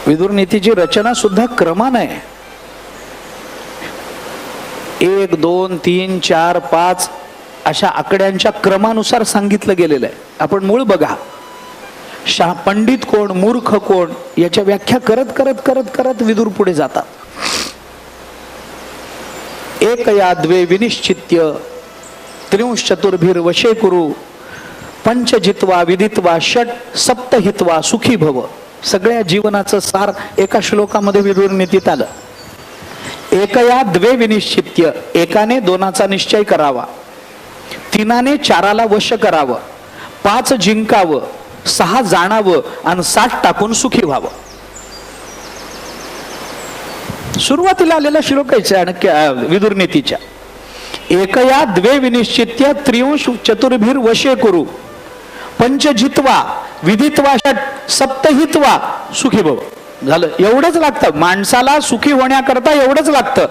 विदुर नीतीची रचना सुद्धा क्रमाने आहे. 1 2 3 4 5 अशा आकड्यांच्या क्रमानुसार सांगितलं गेलेलं आहे. आपण मूळ बघा, पंडित कोण, मूर्ख कोण याच्या व्याख्या करत करत करत करत विदुर पुढे जातात. एक या द्वे विनिश्चित्य त्रिंशतुर्भिर वशे कुरु पंच जित्वा विदित्वा षट सप्त हित्वा सुखी भव. सगळ्या जीवनाचं सार एका श्लोकामध्ये विदुर नीतीत आलं. एकया द्वे विनिश्चित्य, एकाने दोनाचा निश्चय करावा, तीनाने चाराला वश करावं, 5 जिंकावं, 6 जाणावं आणि 7 टाकून सुखी व्हावं. सुरुवातीला आलेला श्लोक आहे विदुर नीतीच्या. एकया द्वे विनिश्चित्य त्रिंश चतुर्भिर वशे कुरु पंच जित्वा विदित्वा षट सप्तहित्वा सुखी भव. झालं, एवढंच लागतं माणसाला सुखी होण्याकरता. एवढंच लागतं.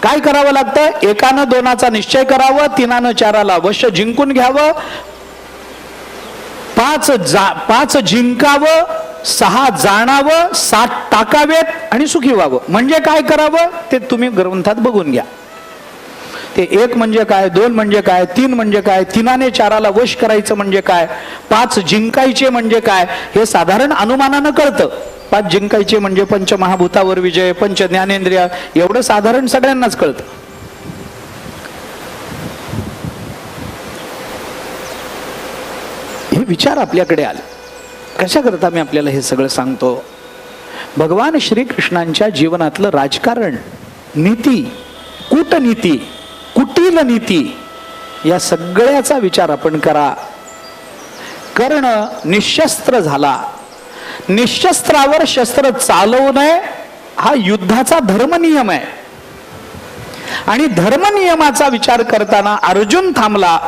काय करावं लागतं? एकानं दोनाचा निश्चय करावं, तीनानं चाराला वश जिंकून घ्यावं, 5 जिंकावं, 6 जाणावं, 7 टाकावेत आणि सुखी व्हावं. म्हणजे काय करावं ते तुम्ही ग्रंथात बघून घ्या. ते 1 म्हणजे काय, 2 म्हणजे काय, 3 म्हणजे काय, तीनाने चाराला वश करायचं म्हणजे काय, 5 जिंकायचे म्हणजे काय, हे साधारण अनुमानानं कळतं. 5 जिंकायचे म्हणजे पंचमहाभूतावर विजय, पंच ज्ञानेंद्रिय, एवढं साधारण सगळ्यांनाच कळतं. हे विचार आपल्याकडे आले. कशा करता मी आपल्याला हे सगळं सांगतो? भगवान श्रीकृष्णांच्या जीवनातलं राजकारण, नीती, कूटनीती, कुटील नीती, या सगळ्याचा विचार आपण करा. कर्ण निशस्त्र झाला, निशस्त्रावर शस्त्र चालवू नये हा युद्धाचा धर्मनियम आहे. आणि धर्मनियमाचा विचार करताना अर्जुन थांबला.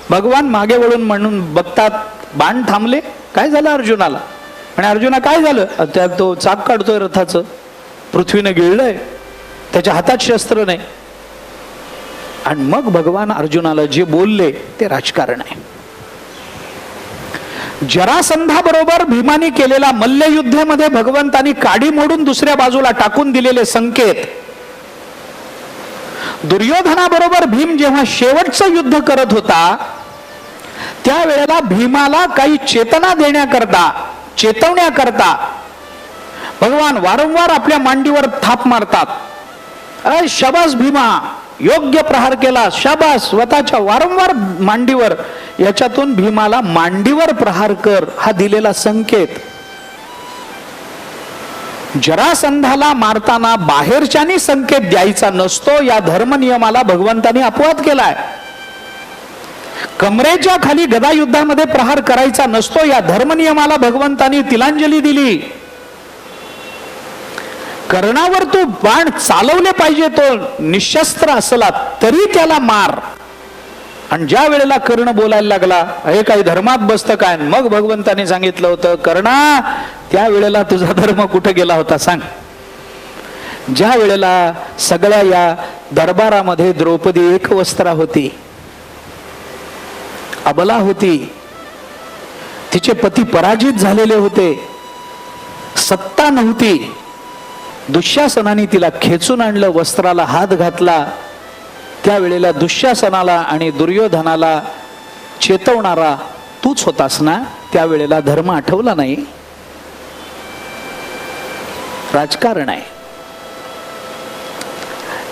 भगवान मागे वळून म्हणून बघतात, बाण थांबले. काय झालं अर्जुनाला? आणि अर्जुना काय झालं? त्या तो चाक काढतोय रथाचं, पृथ्वीनं गिळलंय, त्याच्या हातात शस्त्र नाही. आणि मग भगवान अर्जुनाला जे बोलले ते राजकारण आहे. जरासंधाबरोबर भीमाने केलेला मल्लयुद्धामध्ये भगवंतानी काडी मोडून दुसऱ्या बाजूला टाकून दिलेले संकेत, दुर्योधनाबरोबर भीम जेव्हा शेवटचं युद्ध करत होता त्यावेळेला भीमाला काही चेतना देण्याकरता, चेतवण्याकरता भगवान वारंवार आपल्या मांडीवर थाप मारतात. अरे शाबास भीमा, योग्य प्रहार केला, शाबास, स्वतःच्या वारंवार मांडीवर. याच्यातून भीमाला मांडीवर प्रहार कर हा दिलेला संकेत. जरासंधाला मारताना बाहेरच्यानी संकेत द्यायचा नसतो, या धर्मनियमाला भगवंतानी अपवाद केलाय. कमरेच्या खाली गदा युद्धामध्ये प्रहार करायचा नसतो, या धर्मनियमाला भगवंतानी तिलांजली दिली. कर्णावर तू बाण चालवले पाहिजे, तो निशस्त्र असला तरी त्याला मार. आणि ज्या वेळेला कर्ण बोलायला लागला, हे काही धर्मात बसतं काय? मग भगवंताने सांगितलं होतं, कर्णा त्या वेळेला तुझा धर्म कुठे गेला होता सांग. ज्या वेळेला सगळ्या या दरबारामध्ये द्रौपदी एकवस्त्रा होती, अबला होती, तिचे पती पराजित झालेले होते, सत्ता नव्हती, दुःशासनाने तिला खेचून आणलं, वस्त्राला हात घातला. त्यावेळेला दुःशासनाला आणि दुर्योधनाला चेतवणारा तूच होतास ना. त्यावेळेला धर्म आठवला नाही. राजकारण आहे,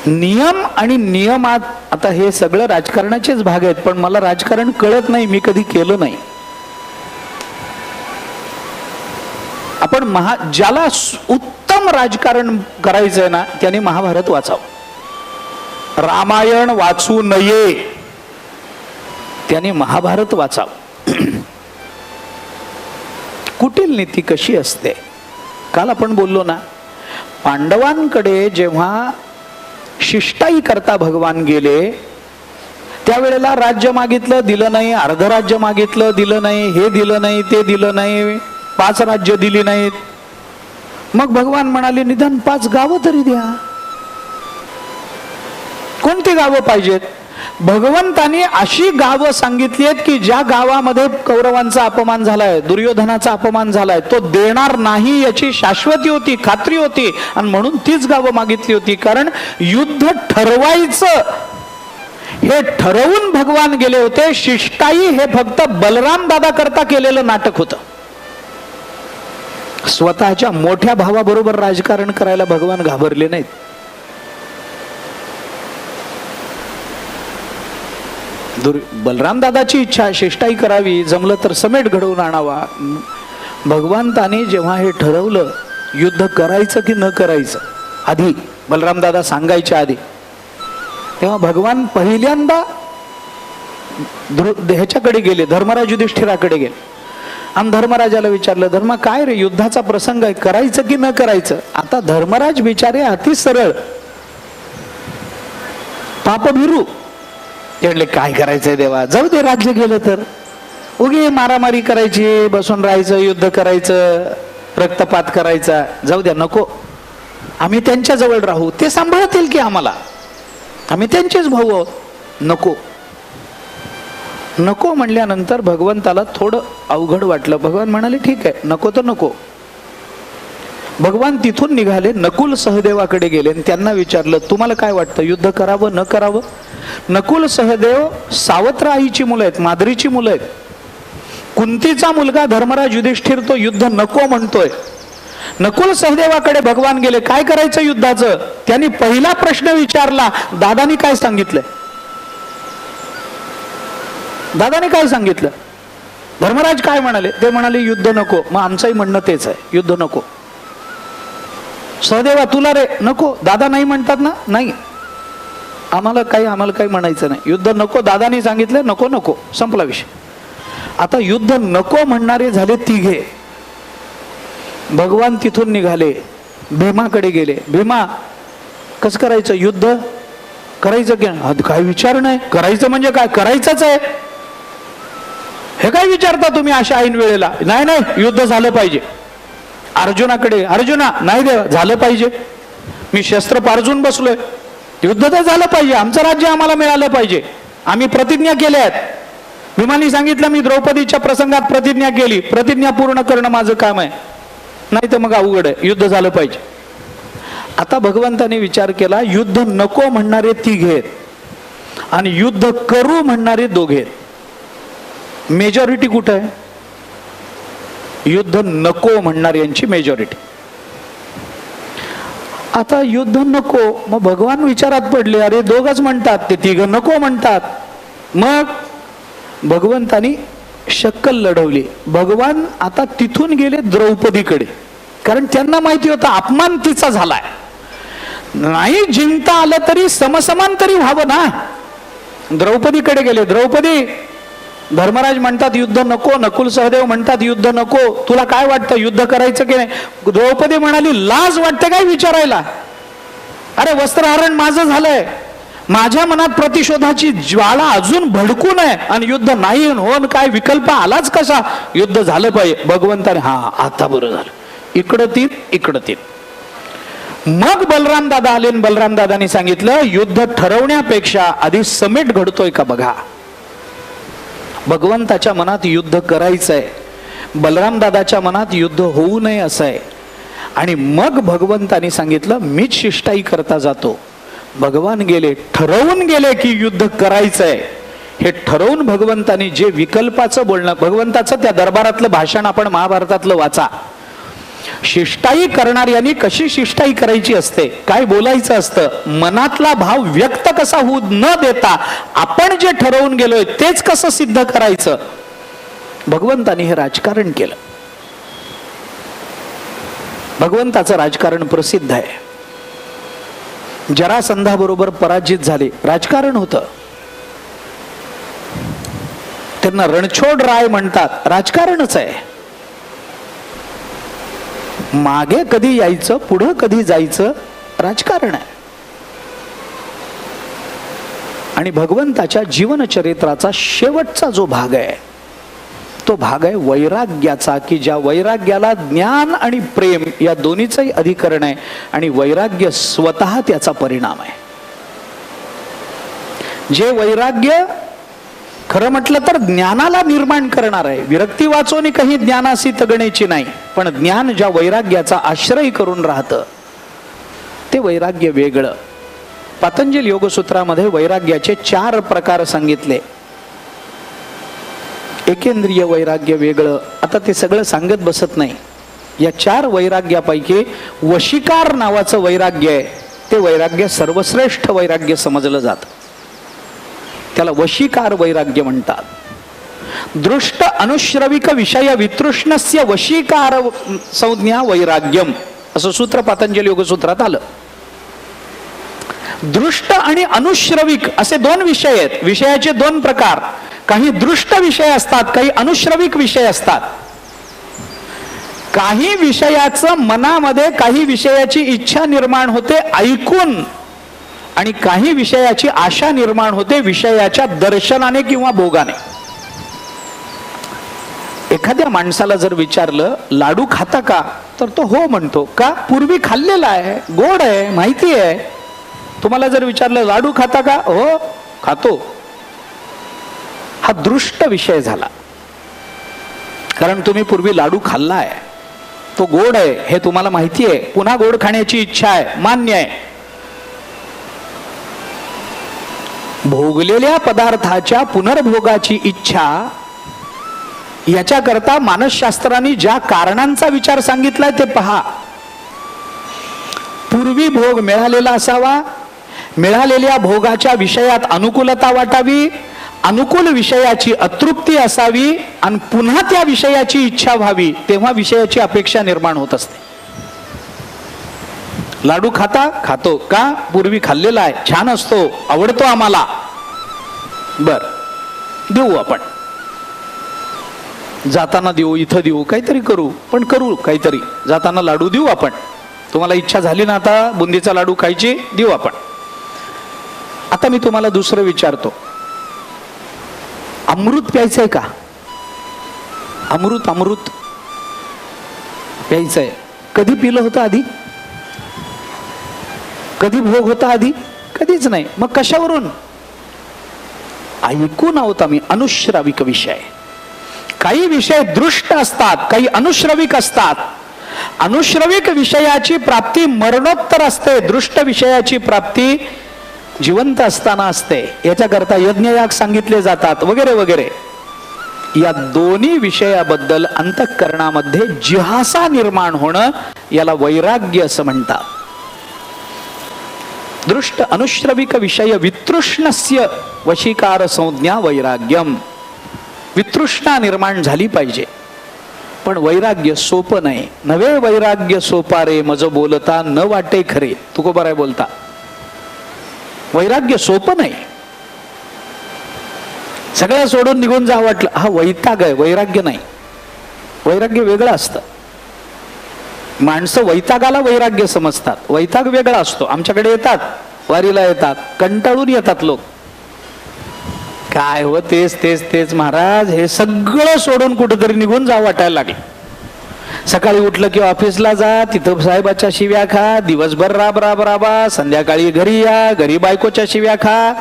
नियम आणि नियमात. आता हे सगळं राजकारणाचेच भाग आहेत, पण मला राजकारण कळत नाही, मी कधी केलं नाही. आपण ज्याला उत्तम राजकारण करायचंय ना त्याने महाभारत वाचावं. रामायण वाचू नये त्याने महाभारत वाचावं. कुटील नीती कशी असते? काल आपण बोललो ना, पांडवांकडे जेव्हा शिष्टाई करता भगवान गेले त्यावेळेला राज्य मागितलं, दिलं नाही. अर्ध राज्य मागितलं, दिलं नाही. हे दिलं नाही, ते दिलं नाही. 5 राज्य दिली नाहीत. मग भगवान म्हणाले, निदान 5 गावं तरी द्या. कोणती गावं पाहिजेत? भगवंतानी अशी गावं सांगितली आहेत की ज्या गावामध्ये कौरवांचा अपमान झालाय, दुर्योधनाचा अपमान झालाय, तो देणार नाही याची शाश्वती होती, खात्री होती, आणि म्हणून तीच गावं मागितली होती. कारण युद्ध ठरवायचं हे ठरवून भगवान गेले होते. शिष्टाई हे फक्त बलराम दादा करता केलेलं नाटक होतं. स्वतःच्या मोठ्या भावाबरोबर राजकारण करायला भगवान घाबरले नाहीत. बलराम दादाची इच्छा शिष्टाई करावी, जमलं तर समेट घडवून आणावा. भगवंताने जेव्हा हे ठरवलं युद्ध करायचं की न करायचं, आधी बलराम दादा सांगायच्या आधी, तेव्हा भगवान पहिल्यांदा ह्याच्याकडे गेले, धर्मराज युधिष्ठिराकडे गेले आणि धर्मराजाला विचारलं, धर्मा काय रे, युद्धाचा प्रसंग आहे, करायचं की न करायचं? आता धर्मराज बिचारे अति सरळ, पापभिरू. ते म्हणले काय करायचंय देवा, जाऊ दे, राज्य गेलं तर उगी मारामारी करायची, बसून राहायचं, युद्ध करायचं, रक्तपात करायचा, जाऊ द्या, नको. आम्ही त्यांच्या जवळ राहू, ते सांभाळतील की आम्हाला, आम्ही त्यांचेच भाऊ आहोत, नको. नको म्हणल्यानंतर भगवंताला थोडं अवघड वाटलं. भगवान म्हणाले ठीक आहे, नको तर नको. भगवान तिथून निघाले, नकुल सहदेवाकडे गेले आणि त्यांना विचारलं, तुम्हाला काय वाटतं, युद्ध करावं न करावं? नकुल सहदेव सावत्र आईची मुलं आहेत, माद्रीची मुलं आहेत. कुंतीचा मुलगा धर्मराज युधिष्ठिर तो युद्ध नको म्हणतोय. नकुल सहदेवाकडे भगवान गेले, काय करायचं युद्धाचं? त्यांनी पहिला प्रश्न विचारला, दादानी काय सांगितलंय? दादाने काय सांगितलं? धर्मराज काय म्हणाले? ते म्हणाले युद्ध नको. मग आमचंही म्हणणं तेच आहे, युद्ध नको. सहदेवा तुला रे, नको. दादा नाही म्हणतात ना? नाही, आम्हाला काही म्हणायचं नाही, युद्ध नको. दादानी सांगितलं नको नको, संपला विषय. आता युद्ध नको म्हणणारे झाले तिघे. भगवान तिथून निघाले, भीमाकडे गेले. भीमा कसं करायचं युद्ध? करायचं की काय विचार नाही? करायचं म्हणजे काय? करायचंच आहे, हे काय विचारता तुम्ही अशा ऐन वेळेला? नाही नाही, युद्ध झालं पाहिजे. अर्जुनाकडे, अर्जुना नाही देवा, झालं पाहिजे, मी शस्त्र पारजून बसलोय, युद्ध तर झालं पाहिजे, आमचं राज्य आम्हाला मिळालं पाहिजे, आम्ही प्रतिज्ञा केल्या आहेत. भीमानी सांगितलं मी द्रौपदीच्या प्रसंगात प्रतिज्ञा केली, प्रतिज्ञा पूर्ण करणं माझं काम आहे, नाही तर मग अवघड आहे, युद्ध झालं पाहिजे. आता भगवंताने विचार केला, युद्ध नको म्हणणारे तिघे आहेत आणि युद्ध करू म्हणणारे दोघे आहेत. मेजॉरिटी कुठं आहे? युद्ध नको म्हणणाऱ्यांची मेजॉरिटी. आता युद्ध नको, मग भगवान विचारात पडले, अरे दोघच म्हणतात, ते तिघ नको म्हणतात. मग भगवंतानी शक्कल लढवली. भगवान आता तिथून गेले द्रौपदीकडे, कारण त्यांना माहिती होता अपमान तिचा झालाय, नाही जिंकता आलं तरी समसमान तरी व्हावं ना. द्रौपदीकडे गेले. द्रौपदी, धर्मराज म्हणतात युद्ध नको, नकुल सहदेव म्हणतात युद्ध नको, तुला काय वाटतं युद्ध करायचं की नाही? द्रौपदी म्हणाली, लाज वाटते काय विचारायला? अरे वस्त्रहरण माझं झालंय, माझ्या मनात प्रतिशोधाची ज्वाळा अजून भडकून आहे आणि युद्ध नाही होऊन काय विकल्प आलाच कसा? युद्ध झालं पाहिजे. भगवंताने हा आता बरं झालं, इकडं तीन इकडं तीन. मग बलराम दादा आले, बलराम दादानी सांगितलं युद्ध ठरवण्यापेक्षा आधी समेट घडतोय का बघा. भगवंताच्या मनात युद्ध करायचंय, बलराम दादाच्या मनात युद्ध होऊ नये असं आहे. आणि मग भगवंतानी सांगितलं मीच शिष्टाई करता जातो. भगवान गेले, ठरवून गेले की युद्ध करायचंय. हे ठरवून भगवंतानी जे विकल्पाचं बोलणं, भगवंताचं त्या दरबारातलं भाषण आपण महाभारतातलं वाचा. शिष्टाई करणाऱ्यांनी कशी शिष्टाई करायची असते, काय बोलायचं असतं, मनातला भाव व्यक्त कसा होऊ न देता आपण जे ठरवून गेलोय तेच कसं सिद्ध करायचं. भगवंतानी हे राजकारण केलं. भगवंताचं राजकारण प्रसिद्ध आहे. जरासंधाबरोबर पराजित झाले, राजकारण होतं. त्यांना रणछोड राय म्हणतात, राजकारणच आहे. मागे कधी यायचं, पुढं कधी जायचं, राजकारण आहे. आणि भगवंताच्या जीवनचरित्राचा शेवटचा जो भाग आहे तो भाग आहे वैराग्याचा, की ज्या वैराग्याला ज्ञान आणि प्रेम या दोन्हीचंही अधिकरण आहे आणि वैराग्य स्वतः त्याचा परिणाम आहे. जे वैराग्य खरं म्हटलं तर ज्ञानाला निर्माण करणार आहे. विरक्ती वाचोनी काही ज्ञानासी तगण्याची नाही, पण ज्ञान ज्या वैराग्याचा आश्रय करून राहतं ते वैराग्य वेगळं. पतंजली योगसूत्रामध्ये वैराग्याचे 4 प्रकार सांगितले. एकेंद्रिय वैराग्य वेगळं, आता ते सगळं सांगत बसत नाही. या 4 वैराग्यापैकी वशीकार नावाचं वैराग्य आहे, ते वैराग्य सर्वश्रेष्ठ वैराग्य समजलं जातं. त्याला वशीकार वैराग्य म्हणतात. दृष्ट अनुश्रविक विषय वितृष्णस्य वशीकार संज्ञा वैराग्यम असं सूत्र पतंजली योगसूत्रात आलं. दृष्ट आणि अनुश्रविक असे 2 विषय आहेत. विषयाचे 2 प्रकार. काही दृष्ट विषय असतात, काही अनुश्रविक विषय असतात. काही विषयाचं मनामध्ये काही विषयाची इच्छा निर्माण होते ऐकून, आणि काही विषयाची आशा निर्माण होते विषयाच्या दर्शनाने किंवा भोगाने. एखाद्या माणसाला जर विचारलं लाडू खाता का, तर तो हो म्हणतो. का? पूर्वी खाल्लेला आहे, गोड आहे, माहिती आहे. तुम्हाला जर विचारलं लाडू खाता का, हो खातो. हा दृष्ट विषय झाला, कारण तुम्ही पूर्वी लाडू खाल्ला आहे, तो गोड आहे हे तुम्हाला माहिती आहे, पुन्हा गोड खाण्याची इच्छा आहे, मान्य आहे. भोगलेल्या पदार्थाच्या पुनर्भोगाची इच्छा, याच्याकरता मानसशास्त्रांनी ज्या कारणांचा विचार सांगितलाय ते पहा. पूर्वी भोग मिळालेला असावा, मिळालेल्या भोगाच्या विषयात अनुकूलता वाटावी, अनुकूल विषयाची अतृप्ती असावी, आणि पुन्हा त्या विषयाची इच्छा व्हावी, तेव्हा विषयाची अपेक्षा निर्माण होत असते. लाडू खाता? खातो. का? पूर्वी खाल्लेला आहे, छान असतो, आवडतो आम्हाला. बर, देऊ आपण, जाताना देऊ, इथं देऊ, काहीतरी करू, पण करू काहीतरी. जाताना लाडू देऊ आपण. तुम्हाला इच्छा झाली ना आता बुंदीचा लाडू खायची, देऊ आपण. आता मी तुम्हाला दुसरं विचारतो, अमृत प्यायचंय का? अमृत अमृत प्यायचंय. कधी पिलं होतं आधी? कधी भोग होता आधी? कधीच नाही. मग कशावरून? ऐकून आहोत आम्ही. अनुश्राविक विषय. काही विषय दृष्ट असतात, काही अनुश्रविक असतात. अनुश्रविक विषयाची प्राप्ती मरणोत्तर असते, दृष्ट विषयाची प्राप्ती जिवंत असताना असते. याच्याकरता यज्ञयाग सांगितले जातात वगैरे वगैरे. या दोन्ही विषयाबद्दल अंतःकरणामध्ये जिहासा निर्माण होणं, याला वैराग्य असं म्हणतात. दृष्ट अनुश्रविक विषय वितृष्णस्य वशीकार संज्ञा वैराग्यम. वितृष्णा निर्माण झाली पाहिजे, पण वैराग्य सोपं नाही. नवे वैराग्य सोपारे मज बोलता न वाटे खरे, तुकोबा राय बोलता. वैराग्य सोपं नाही. सगळं सोडून निघून जा वाटलं, हा वैताग आहे, वैराग्य नाही. वैराग्य वेगळं असतं. माणसं वैतागाला वैराग्य समजतात, वैताग वेगळा असतो. आमच्याकडे येतात, वारीला येतात, कंटाळून येतात लोक. काय हो तेच तेच तेच महाराज, हे सगळं सोडून कुठेतरी निघून जा वाटायला लागले. सकाळी उठलं की ऑफिसला जा, तिथं साहेबाच्या शिव्या खा, दिवसभर राब राब राबा, संध्याकाळी घरी या, घरी बायकोच्या शिव्या खा.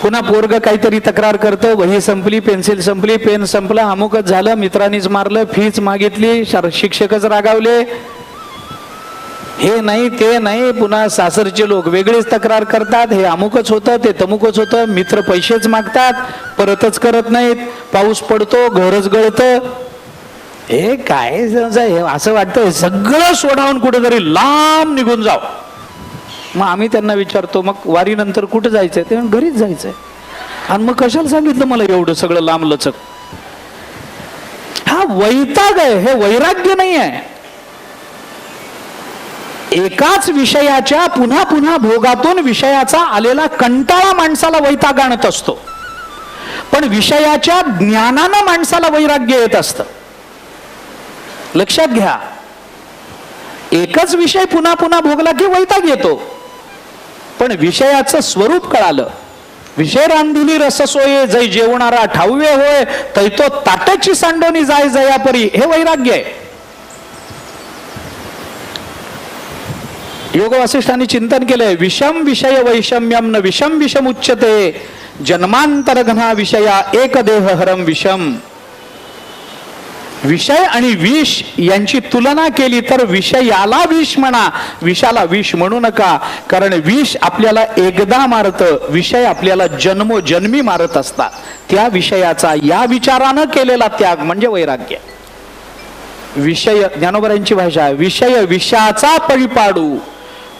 पुन्हा पोरग काहीतरी तक्रार करतं, वही संपली, पेन्सिल संपली, पेन संपला, अमुकच झालं, मित्रांनीच मारलं, फीच मागितली, शिक्षकच रागावले, हे नाही ते नाही. पुन्हा सासरचे लोक वेगळीच तक्रार करतात, हे अमुकच होतं, ते तमुकच होतं. मित्र पैसेच मागतात, परतच करत नाहीत. पाऊस पडतो, घरच गळतं. हे काय असं वाटतं सगळं सोडावून कुठेतरी लांब निघून जाव. मग आम्ही त्यांना विचारतो, मग वारी नंतर कुठे जायचंय? ते घरीच जायचंय. आणि मग कशाला सांगितलं मला एवढं सगळं लांब लचक? हा वैताग आहे, हे वैराग्य नाही आहे. एकाच विषयाच्या पुन्हा पुन्हा भोगातून विषयाचा आलेला कंटाळा माणसाला वैताग आणत असतो, पण विषयाच्या ज्ञानानं माणसाला वैराग्य येत असतं. लक्षात घ्या, एकच विषय पुन्हा पुन्हा भोगला की वैताग येतो, पण विषयाचं स्वरूप कळालं. विषय रांधिली रससोये जै जेवणारा ठाऊवे होय, तैतो ताटाची सांडोनी जाय जयापरी, हे वैराग्य आहे. योग वासिष्ठांनी चिंतन केलंय, विषम विषय वैषम्यम न विषम विषम उच्यते, जन्मांतर घना विषया एक देह हरम विषम. विषय आणि विष यांची तुलना केली तर विषयाला विष म्हणा, विषाला विष म्हणू नका. कारण विष आपल्याला एकदा मारतं, विषय आपल्याला जन्मोजन्मी मारत असतात. त्या विषयाचा या विचारानं केलेला त्याग म्हणजे वैराग्य. विषय, ज्ञानोबरांची भाषा आहे, विषय विषाचा परिपाडू,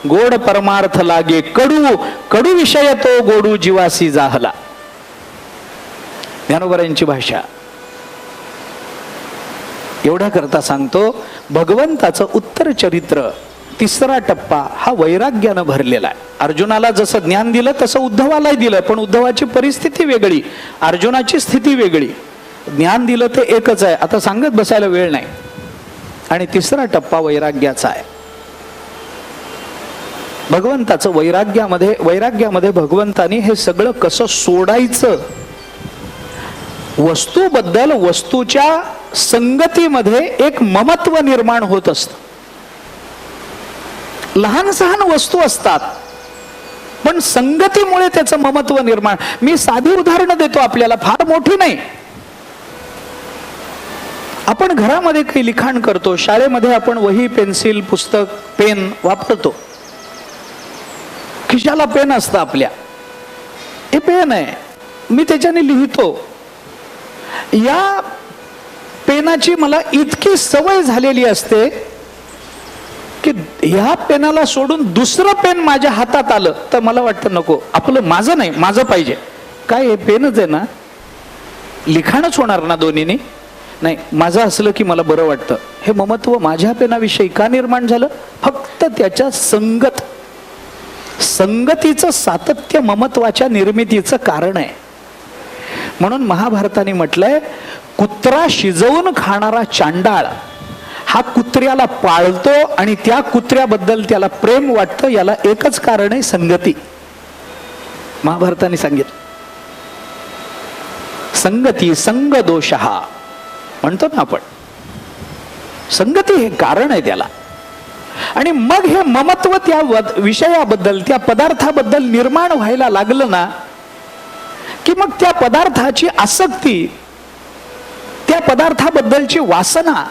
गोड परमार्थ लागे कडू, कडू विषय तो गोडू जीवासी जाहला. ज्ञानोबरांची भाषा. एवढ्या करता सांगतो, भगवंताचं उत्तर चरित्र तिसरा टप्पा हा वैराग्यानं भरलेला आहे. अर्जुनाला जसं ज्ञान दिलं तसं उद्धवालाही दिलं, पण उद्धवाची परिस्थिती वेगळी, अर्जुनाची स्थिती वेगळी. ज्ञान दिलं ते एकच आहे, आता सांगत बसायला वेळ नाही. आणि तिसरा टप्पा वैराग्याचा आहे. भगवंताचं वैराग्यामध्ये भगवंतानी हे सगळं कसं सोडायचं, वस्तूबद्दल वस्तूच्या संगतीमध्ये एक ममत्व निर्माण होत असतं. लहान सहान वस्तू असतात पण संगतीमुळे त्याचं ममत्व निर्माण. मी साधी उदाहरणं देतो आपल्याला, फार मोठी नाही. आपण घरामध्ये काही लिखाण करतो, शाळेमध्ये आपण वही पेन्सिल पुस्तक पेन वापरतो, खिशाला पेन असतं आपल्या, हे पेन आहे, मी त्याच्याने लिहितो. या पेनाची मला इतकी सवय झालेली असते की ह्या पेनाला सोडून दुसरं पेन माझ्या हातात आलं तर मला वाटतं नको, आपलं माझं नाही, माझं पाहिजे. काय हे पेनच आहे ना, लिखाणच होणार ना दोन्हीने, नाही माझं असलं की मला बरं वाटतं. हे ममत्व माझ्या पेनाविषयी का निर्माण झालं? फक्त त्याच्या संगतीचं सातत्य ममत्वाच्या निर्मितीचं कारण आहे. म्हणून महाभारताने म्हटलंय, कुत्रा शिजवून खाणारा चांडाळ हा कुत्र्याला पाळतो आणि त्या कुत्र्याबद्दल त्याला प्रेम वाटतं, याला एकच कारण आहे, संगती. महाभारताने सांगितलं, संगती संग दोष हा म्हणतो ना आपण, संगती हे कारण आहे त्याला. आणि मग हे ममत्व त्या विषयाबद्दल, त्या पदार्थाबद्दल निर्माण व्हायला लागलं ना की मग त्या पदार्थाची आसक्ती, त्या पदार्थाबद्दलची वासना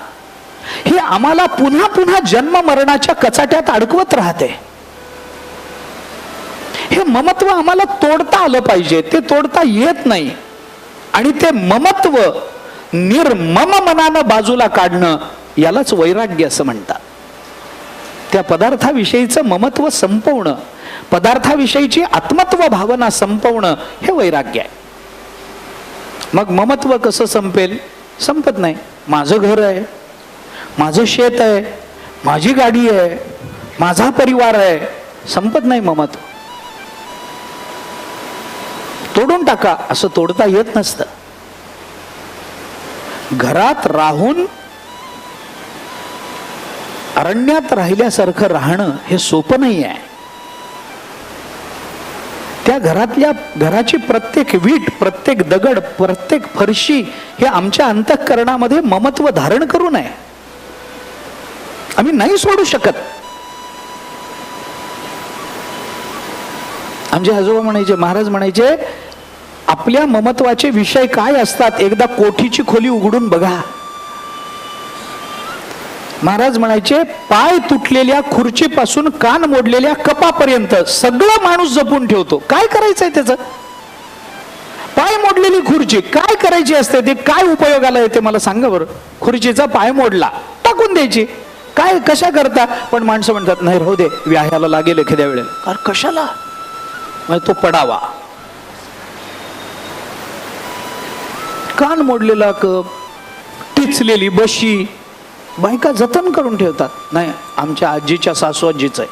ही आम्हाला पुन्हा पुन्हा जन्म मरणाच्या कचाट्यात अडकवत राहते. हे ममत्व आम्हाला तोडता आलं पाहिजे, ते तोडता येत नाही. आणि ते ममत्व निर्मम मनानं बाजूला काढणं यालाच वैराग्य असं म्हणतात. त्या पदार्थाविषयीचं ममत्व संपवणं, पदार्थाविषयीची आत्मत्व भावना संपवणं हे वैराग्य आहे. मग ममत्व कसं संपेल? संपत नाही. माझं घर आहे, माझं शेत आहे, माझी गाडी आहे, माझा परिवार आहे, संपत नाही ममत्व. तोडून टाका असं तोडता येत नसतं. घरात राहून अरण्यात राहिल्यासारखं राहणं हे सोपं नाही आहे. त्या घराची प्रत्येक वीट, प्रत्येक दगड, प्रत्येक फरशी हे आमच्या अंतःकरणामध्ये ममत्व धारण करू नये. आम्ही नाही सोडू शकत. आमचे आजोबा म्हणायचे, महाराज म्हणायचे, आपल्या ममत्वाचे विषय काय असतात एकदा कोठीची खोली उघडून बघा. महाराज म्हणायचे, पाय तुटलेल्या खुर्चीपासून कान मोडलेल्या कपापर्यंत सगळं माणूस जपून ठेवतो. काय करायचंय त्याचं? पाय मोडलेली खुर्ची काय करायची असते? ते काय उपयोगाला येते मला सांगा बरं. खुर्चीचा पाय मोडला, टाकून द्यायची. काय कशा करता? पण माणसं म्हणतात, नाही राहू दे, व्याह्याला लागेल एखाद्या वेळेला. अरे कशाला? तो पडावा. कान मोडलेला कप, टिचलेली बशी बायका जतन करून ठेवतात. नाही, आमच्या आजीच्या सासू आजीच आहे.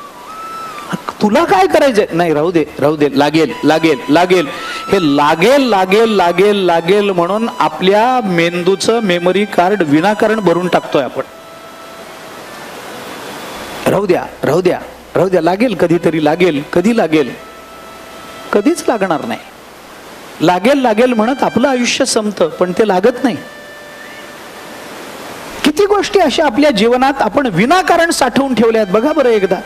तुला काय करायचंय? नाही राहू दे, राहू दे, लागेल लागेल लागेल. हे लागेल लागेल लागेल लागेल म्हणून आपल्या मेंदूचं मेमरी कार्ड विनाकारण भरून टाकतोय आपण. राहू द्या, राहू द्या, राहू द्या, लागेल कधीतरी, लागेल. कधी लागेल? कधीच लागणार नाही. लागेल लागेल म्हणत आपलं आयुष्य संपतं, पण ते लागत नाही. किती गोष्टी अशा आपल्या जीवनात आपण विनाकारण साठवून ठेवल्यात बघा बरं एकदा.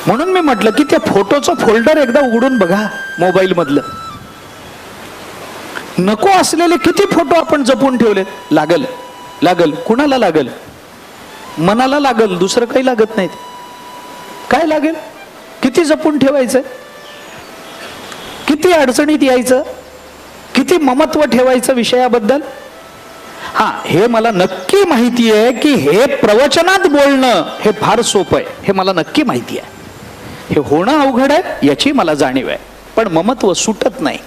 म्हणून मी म्हटलं की त्या फोटोचं फोल्डर एकदा उघडून बघा मोबाईल मधलं. नको असलेले किती फोटो आपण जपून ठेवले. लागल लागल कुणाला लागल? मनाला लागल, दुसरं काही लागत नाही. काय लागेल? किती जपून ठेवायचं, किती अडचणीत यायचं, किती ममत्व ठेवायचं विषयाबद्दल. हा, हे मला नक्की माहिती आहे की हे प्रवचनात बोलणं हे फार सोपं आहे, हे मला नक्की माहिती आहे. हे होणं अवघड आहे याची मला जाणीव आहे. पण ममत्व सुटत नाही.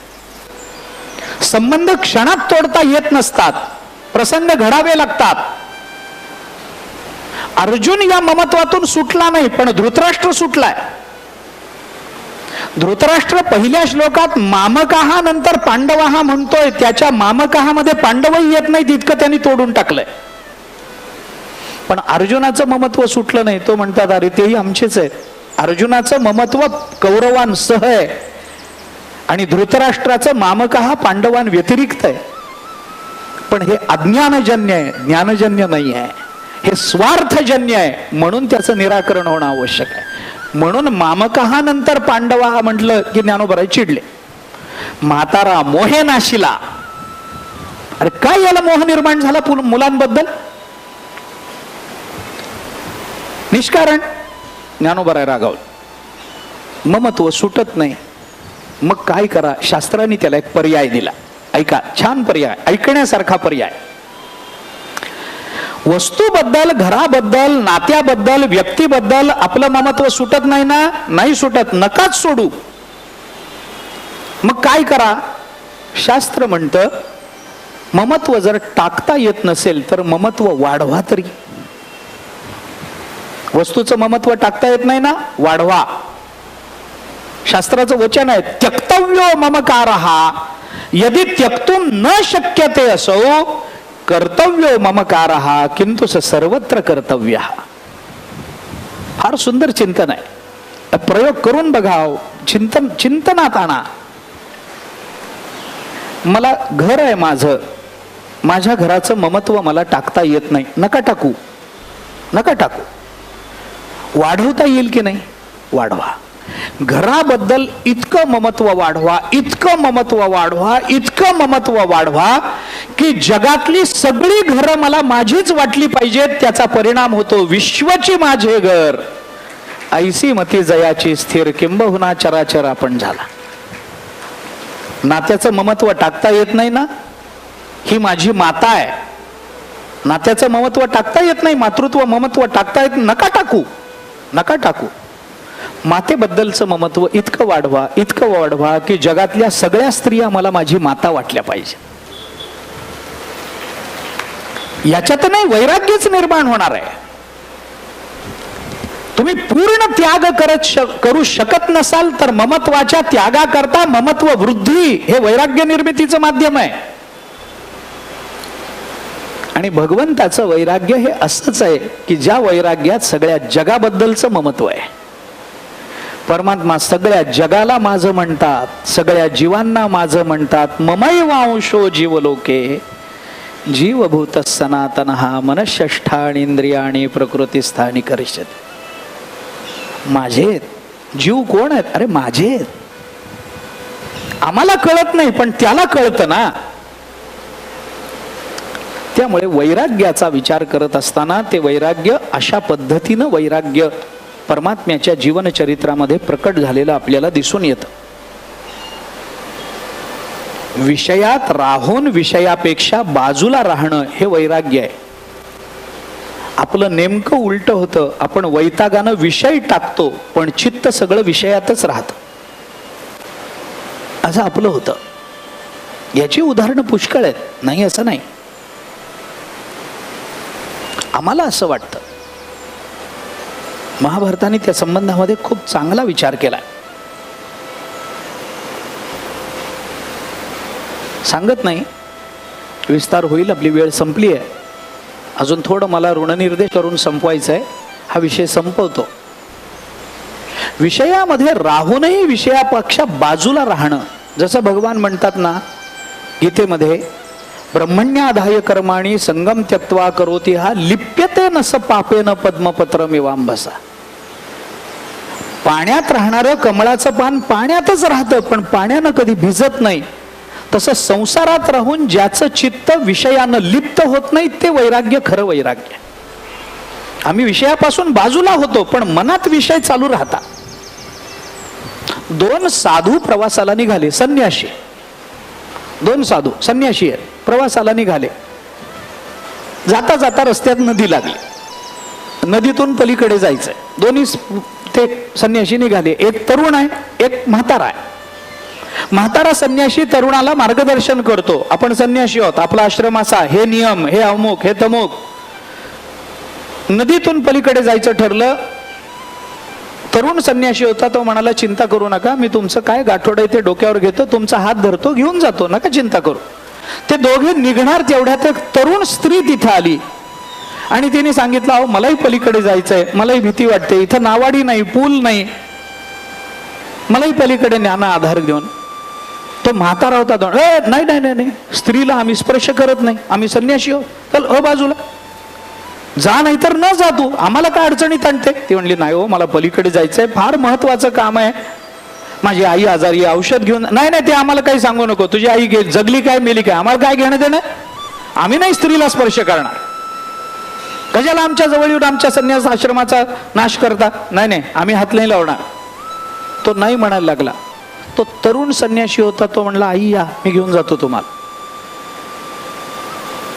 संबंध क्षणात तोडता येत नसतात, प्रसंग घडावे लागतात. अर्जुन या ममत्वातून सुटला नाही, पण धृतराष्ट्र सुटलाय. धृतराष्ट्र पहिल्या श्लोकात मामकाहा नंतर पांडवाहा म्हणतोय. त्याच्या मामकाहामध्ये पांडवही येत नाही, तितकं त्यांनी तोडून टाकलंय. पण अर्जुनाचं ममत्व सुटलं नाही. तो म्हणतात अरे तेही आमचेच आहेत. अर्जुनाचं ममत्व कौरवांसह आहे आणि धृतराष्ट्राचं मामकाहा पांडवां व्यतिरिक्त आहे. पण हे अज्ञानजन्य आहे, ज्ञानजन्य नाही आहे. हे स्वार्थजन्य आहे, म्हणून त्याचं निराकरण होणं आवश्यक आहे. म्हणून मामकाहा नंतर पांडवा म्हटलं की ज्ञानोबराय चिडले. म्हातारा मोहे नाशिला. अरे काय याला मोह निर्माण झाला मुलांबद्दल? निष्कारण. ज्ञानोबराय रागावले. ममत्व सुटत नाही. मग काय करा? शास्त्राने त्याला एक पर्याय दिला. ऐका, छान पर्याय, ऐकण्यासारखा पर्याय. वस्तूबद्दल, घराबद्दल, नात्याबद्दल, व्यक्तीबद्दल आपलं ममत्व सुटत नाही ना? नाही सुटत, नकाच सोडू. मग काय करा? शास्त्र म्हणतं ममत्व जर टाकता येत नसेल तर ममत्व वाढवा तरी. वस्तूचं ममत्व टाकता येत नाही ना? वाढवा. शास्त्राचं वचन आहे त्यक्तव्यो ममकारहा यदि त्यक्तुम न शक्यते असो कर्तव्यो ममकारहा किंतु सर्वत्र कर्तव्य. फार सुंदर चिंतन आहे. प्रयोग करून बघाव, चिंतनात आणा. मला घर आहे माझं, माझ्या घराचं ममत्व मला टाकता येत नाही. नका टाकू, नका टाकू. वाढवता येईल की नाही? वाढवा. घराबद्दल इतकं ममत्व वाढवा, इतकं ममत्व वाढवा, इतकं ममत्व वाढवा की जगातली सगळी घरं मला माझीच वाटली पाहिजेत. त्याचा परिणाम होतो विश्वची माझे घर ऐसी मती जयाची स्थिर किंबहुना चराचर आपण झाला. नात्याचं ममत्व टाकता येत नाही ना? ही माझी माता आहे. नात्याचं ममत्व टाकता येत नाही, मातृत्व ममत्व टाकता येत. नका टाकू, नका टाकू. मातेबद्दलचं ममत्व इतकं वाढवा, इतकं वाढवा की जगातल्या सगळ्या स्त्रिया मला माझी माता वाटल्या पाहिजे. याच्यात नाही वैराग्यच निर्माण होणार आहे. तुम्ही पूर्ण त्याग करू शकत नसाल तर ममत्वाच्या त्यागाकरता ममत्व वृद्धी हे वैराग्य निर्मितीचं माध्यम आहे. आणि भगवंताचं वैराग्य हे असंच आहे की ज्या वैराग्यात सगळ्या जगाबद्दलचं ममत्व आहे. परमात्मा सगळ्या जगाला माझं म्हणतात, सगळ्या जीवांना माझं म्हणतात. ममैवांशो जीवलोके जीवभूत सनातनः मनःषष्ठानि इंद्रियाणि प्रकृतिस्थानि करिष्यति. माझे जीव कोण आहेत? अरे माझे. आम्हाला कळत नाही पण त्याला कळतं ना. त्यामुळे वैराग्याचा विचार करत असताना ते वैराग्य अशा पद्धतीनं वैराग्य परमात्म्याच्या जीवनचरित्रामध्ये प्रकट झालेलं आपल्याला दिसून येतं. विषयात राहून विषयापेक्षा बाजूला राहणं हे वैराग्य आहे. आपलं नेमकं उलट होतं. आपण वैतागानं विषय टाकतो पण चित्त सगळं विषयातच राहतं. असं आपलं होतं. याची उदाहरणं पुष्कळ आहेत, नाही असं नाही. आम्हाला असं वाटतं. महाभारताने त्या संबंधामध्ये खूप चांगला विचार केलाय. सांगत नाही, विस्तार होईल. आपली वेळ संपली आहे. अजून थोडं मला ऋणनिर्देश करून संपवायचं आहे. हा विषय संपवतो. विषयामध्ये राहूनही विषयापेक्षा बाजूला राहणं, जसं भगवान म्हणतात ना गीतेमध्ये, ब्रह्मण्याधाय कर्माणि संगम त्यक्त्वा करोति हा लिप्यते नस पापेन पद्मपत्रमिवांभसा. पाण्यात राहणारं कमळाचं पान पाण्यातच राहतं, पण पाण्यानं कधी भिजत नाही. तसं संसारात राहून ज्याचं चित्त विषयानं लिप्त होत नाही ते वैराग्य खरं वैराग्य. आम्ही विषयापासून बाजूला होतो पण मनात विषय चालू राहतात. 2 साधू प्रवासाला निघाले, संन्यासी. 2 साधू संन्यासी आहेत, प्रवासाला निघाले. जाता जाता रस्त्यात नदी लागली, नदीतून पलीकडे जायचंय. दोन्ही ते संन्यासी निघाले. एक तरुण आहे, एक म्हातारा आहे. म्हातारा संन्यासी तरुणाला मार्गदर्शन करतो. आपण संन्यासी आहोत, आपला आश्रम असा, हे नियम, हे अमुक, हे तमुक. नदीतून पलीकडे जायचं ठरलं. तरुण संन्यासी होता, तो म्हणाला चिंता करू नका, मी तुमचं काय गाठोड आहे ते डोक्यावर घेतो, तुमचा हात धरतो, घेऊन जातो, नका चिंता करू. ते दोघे निघणार तेवढ्यात एक तरुण स्त्री तिथं आली आणि तिने सांगितलं, अहो मलाही पलीकडे जायचंय, मलाही भीती वाटते, इथं नावाडी नाही, पूल नाही, मलाही पलीकडे न्या ना आधार घेऊन. तो म्हातारा होता, नाही नाही नाही नाही, स्त्रीला आम्ही स्पर्श करत नाही, आम्ही संन्यासी आहोत, चल बाजूला जा, नाही तर न जा तू, आम्हाला काय अडचणीत आणते. ती म्हणली नाही हो, मला पलीकडे जायचंय, फार महत्वाचं काम आहे, माझी आई आजारी, औषध घेऊन. नाही नाही, ते आम्हाला काही सांगू नको, तुझी आई जगली काय मेली काय, आम्हाला काय घेणं देणं, आम्ही नाही स्त्रीला स्पर्श करणार, कशाला आमच्या जवळ येऊन आमच्या संन्यास आश्रमाचा नाश करता. नाही नाही, आम्ही हात नाही लावणार. तो नाही म्हणायला लागला. तो तरुण संन्यासी होता, तो म्हणला आई या, मी घेऊन जातो तुम्हाला.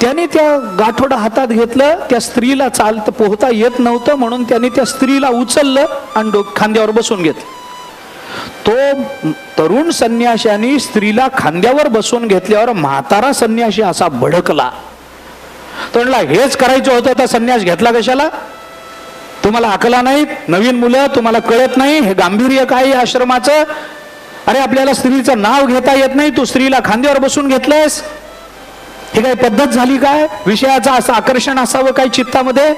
त्याने त्या गाठोडा हातात घेतलं. त्या स्त्रीला चालता पोहता येत नव्हतं म्हणून त्याने त्या स्त्रीला उचललं आणि खांद्यावर बसून घेतलं. तो तरुण संन्याशाने स्त्रीला खांद्यावर बसून घेतल्यावर म्हातारा संन्याशी असा भडकला. तो म्हणला हेच करायचं होतं तर संन्यास घेतला कशाला, तुम्हाला अकला नाहीत, नवीन मुलं, तुम्हाला कळत नाही हे गांभीर्य काय आश्रमाचं. अरे आपल्याला स्त्रीचं नाव घेता येत नाही, तू स्त्रीला खांद्यावर बसून घेतलंयस, हे काय पद्धत झाली काय, विषयाचं असं आकर्षण असावं काय चित्तामध्ये.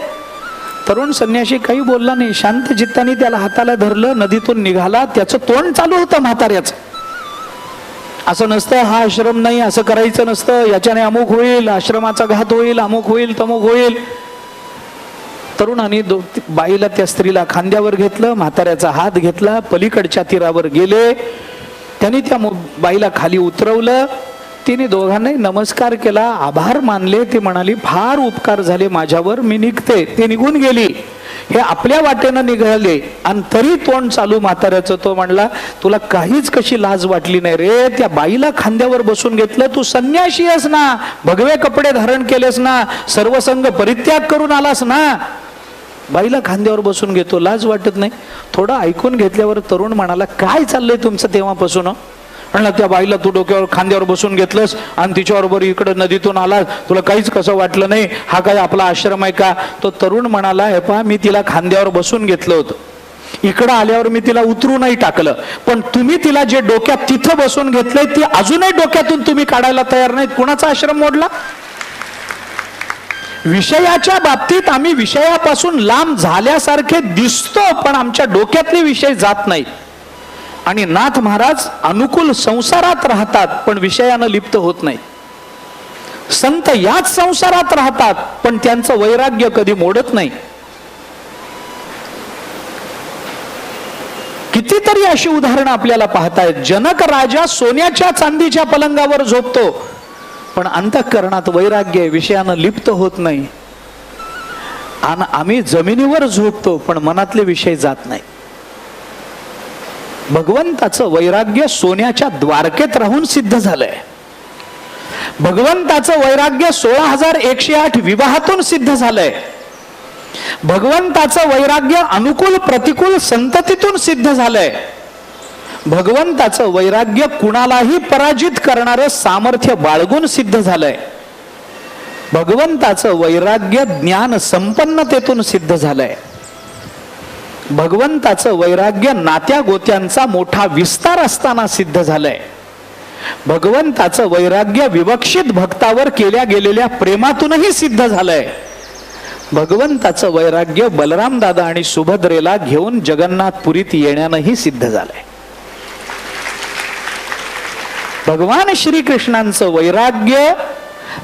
तरुण संन्यासी काही बोलला नाही, शांत चित्ताने त्याला हाताला धरलं, नदीतून निघाला. त्याचं तोंड चालू होतं म्हाताऱ्याचं, असं नसतं, हा आश्रम नाही, असं करायचं नसतं, याच्याने अमुक होईल, आश्रमाचा घात होईल, अमुक होईल, तमुक होईल. तरुणाने बाईला, त्या स्त्रीला खांद्यावर घेतलं, म्हाताऱ्याचा हात घेतला, पलीकडच्या तीरावर गेले. त्यांनी त्या बाईला खाली उतरवलं. तिने दोघांनाही नमस्कार केला, आभार मानले. ती म्हणाली फार उपकार झाले माझ्यावर, मी निघते. ती निघून गेली. हे आपल्या वाटेनं निघाले आणि तरी तोंड चालू म्हाताऱ्याचं. तो म्हणला तुला काहीच कशी लाज वाटली नाही रे, त्या बाईला खांद्यावर बसून घेतलं, तू संन्याशी आहेस ना, भगवे कपडे धारण केलेस ना, सर्वसंग परित्याग करून आलास ना, बाईला खांद्यावर बसून घेतो, लाज वाटत नाही. थोडं ऐकून घेतल्यावर तरुण म्हणाला काय चाललंय तुमचं तेव्हापासून. म्हणलं त्या बाईला तू डोक्यावर खांद्यावर बसून घेतलंस आणि तिच्याबरोबर इकडे नदीतून आलास, तुला काहीच कसं वाटलं नाही, हा काय आपला आश्रम आहे का. तो तरुण म्हणाला हे पहा, मी तिला खांद्यावर बसून घेतलं होतं, इकडं आल्यावर मी तिला उतरू नाही टाकलं, पण तुम्ही तिला जे डोक्यात तिथं बसून घेतलंय ती अजूनही डोक्यातून तुम्ही काढायला तयार नाहीत. कुणाचा आश्रम मोडला. विषयाच्या बाबतीत आम्ही विषयापासून लांब झाल्यासारखे दिसतो पण आमच्या डोक्यातले विषय जात नाही. आणि नाथ महाराज अनुकूल संसारात राहतात पण विषयानं लिप्त होत नाही. संत याच संसारात राहतात पण त्यांचं वैराग्य कधी मोडत नाही. कितीतरी अशी उदाहरणं आपल्याला पाहतायत. जनक राजा सोन्याच्या चांदीच्या पलंगावर झोपतो पण अंतःकरणात वैराग्य विषयानं लिप्त होत नाही. आणि आम्ही जमिनीवर झोपतो पण मनातले विषय जात नाही. भगवंताचं वैराग्य सोन्याच्या द्वारकेत राहून सिद्ध झालंय. भगवंताचं वैराग्य 16,108 विवाहातून सिद्ध झालंय. भगवंताचं वैराग्य अनुकूल प्रतिकूल संततीतून सिद्ध झालंय. भगवंताचं वैराग्य कुणालाही पराजित करणारं सामर्थ्य बाळगून सिद्ध झालंय. भगवंताचं वैराग्य ज्ञान संपन्नतेतून सिद्ध झालंय. भगवंताचं वैराग्य नात्या गोत्यांचा मोठा विस्तार असताना सिद्ध झालंय. भगवंताचं वैराग्य विवक्षित भक्तावर केल्या गेलेल्या प्रेमातूनही सिद्ध झालंय. भगवंताचं वैराग्य बलराम दादा आणि सुभद्रेला घेऊन जगन्नाथपुरीत येण्यानंही सिद्ध झालंय. भगवान श्रीकृष्णांचं वैराग्य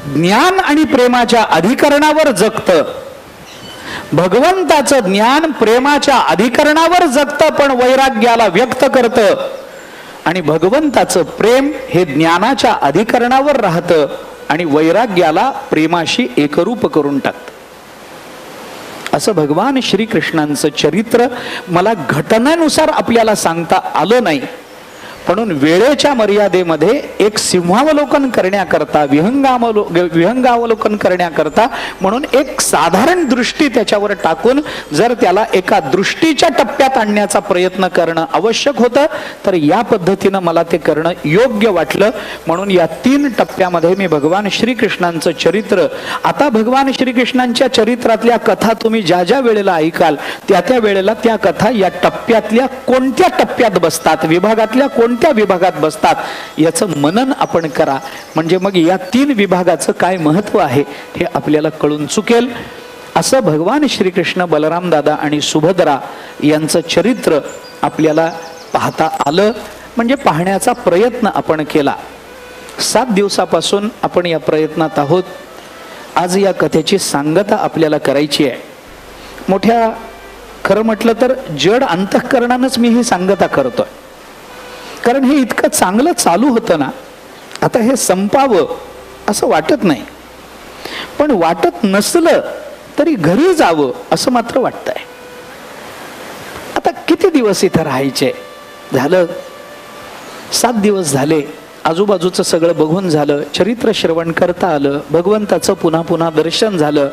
ज्ञान आणि प्रेमाच्या अधिकरणावर जगतं. भगवंताचं ज्ञान प्रेमाच्या अधिकरणावर जगतं पण वैराग्याला व्यक्त करतं, आणि भगवंताचं प्रेम हे ज्ञानाच्या अधिकरणावर राहतं आणि वैराग्याला प्रेमाशी एकरूप करून टाकतं. असं भगवान श्रीकृष्णांचं चरित्र मला घटनेनुसार आपल्याला सांगता आलं नाही, म्हणून वेळेच्या मर्यादेमध्ये एक सिंहावलोकन करण्याकरता, विहंगावलोकन करण्याकरता म्हणून एक साधारण दृष्टी त्याच्यावर टाकून जर त्याला एका दृष्टीच्या टप्प्यात आणण्याचा प्रयत्न करणं आवश्यक होतं, तर या पद्धतीनं मला ते करणं योग्य वाटलं. म्हणून या 3 टप्प्यामध्ये मी भगवान श्रीकृष्णांचं चरित्र, आता भगवान श्रीकृष्णांच्या चरित्रातल्या कथा तुम्ही ज्या ज्या वेळेला ऐकाल त्या त्या वेळेला त्या कथा या टप्प्यातल्या कोणत्या टप्प्यात बसतात, विभागातल्या कोणत्या विभागात बसतात याचं मनन आपण करा. म्हणजे मग या 3 विभागाचं काय महत्व आहे हे आपल्याला कळून चुकेल. असं भगवान श्रीकृष्ण, बलराम दादा आणि सुभद्रा यांचं चरित्र आपल्याला पाहता आलं, म्हणजे पाहण्याचा प्रयत्न आपण केला. 7 दिवसापासून आपण या प्रयत्नात आहोत. आज या कथेची सांगता आपल्याला करायची आहे. मोठ्या खरं म्हटलं तर जड अंतःकरणानंच मी ही सांगता करतोय, कारण हे इतकं चांगलं चालू होतं ना, आता हे संपावं असं वाटत नाही. पण वाटत नसलं तरी घरी जावं असं मात्र वाटतंय. आता किती दिवस इथं राहायचे? झालं 7 दिवस झाले. आजूबाजूचं सगळं बघून झालं, चरित्र श्रवण करता आलं, भगवंताचं पुन्हा पुन्हा दर्शन झालं.